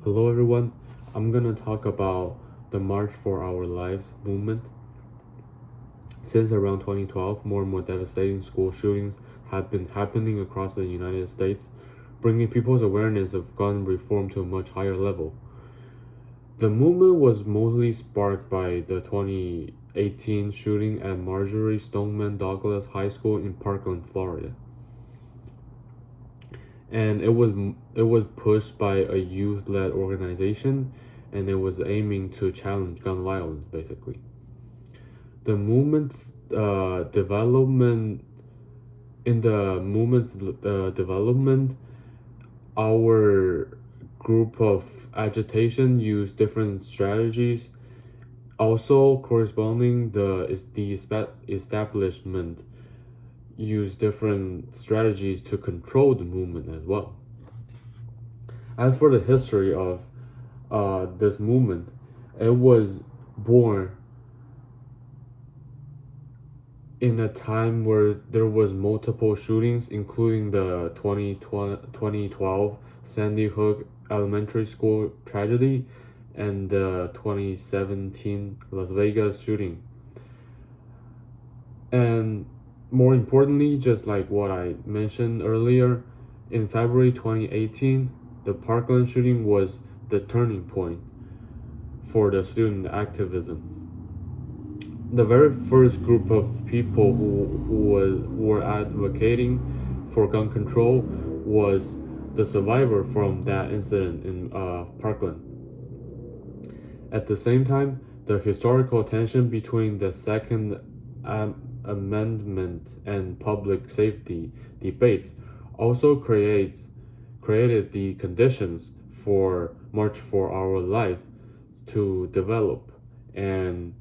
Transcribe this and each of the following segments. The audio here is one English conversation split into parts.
Hello everyone, I'm gonna talk about the March for Our Lives movement. Since around 2012, more and more devastating school shootings have been happening across the United States, bringing people's awareness of gun reform to a much higher level. The movement was mostly sparked by the 2018 shooting at Marjorie Stoneman Douglas High School in Parkland, Florida. And it was pushed by a youth-led organization, and it was aiming to challenge gun violence. Basically, the movement's development in the movement's development, our group of agitation used different strategies. Also, corresponding the establishment use different strategies to control the movement as well. As for the history of this movement, it was born in a time where there was multiple shootings, including the 2012 Sandy Hook Elementary School tragedy and the 2017 Las Vegas shooting. And more importantly, just like what I mentioned earlier, in February 2018, the Parkland shooting was the turning point for the student activism. The very first group of people who were advocating for gun control was the survivor from that incident in Parkland. At the same time, the historical tension between the Second Amendment and public safety debates also created the conditions for March for Our Life to develop, and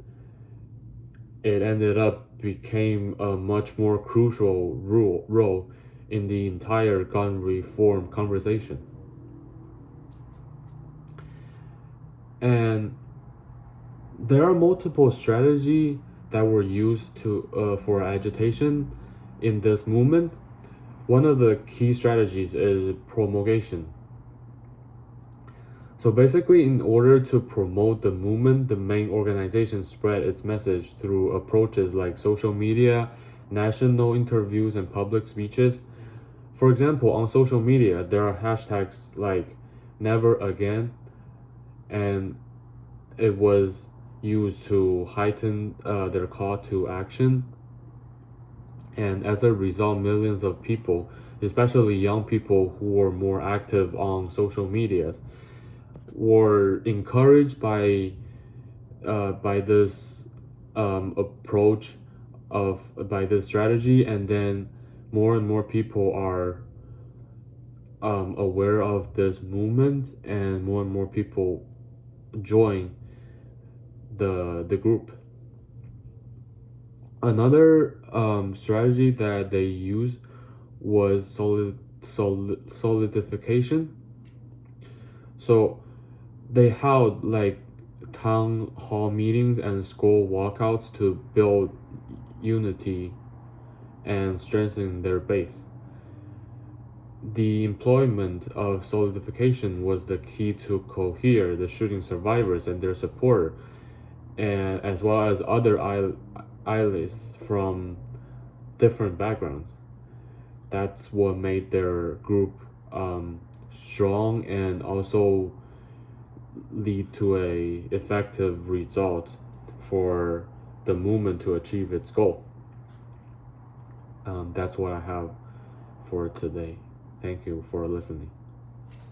it ended up became a much more crucial role in the entire gun reform conversation. And there are multiple strategies that were used for agitation in this movement. One of the key strategies is promulgation. So basically, in order to promote the movement, the main organization spread its message through approaches like social media, national interviews, and public speeches. For example, on social media, there are hashtags like never again, and it was used to heighten their call to action. And as a result, millions of people, especially young people who were more active on social media, were encouraged by this approach by this strategy, and then more and more people are aware of this movement, and more people join the group. Another strategy that they used was solidification. So they held like town hall meetings and school walkouts to build unity and strengthen their base. The employment of solidification was the key to cohere the shooting survivors and their support, and as well as other allies from different backgrounds. That's what made their group strong, and also lead to a effective result for the movement to achieve its goal. That's what I have for today. Thank you for listening.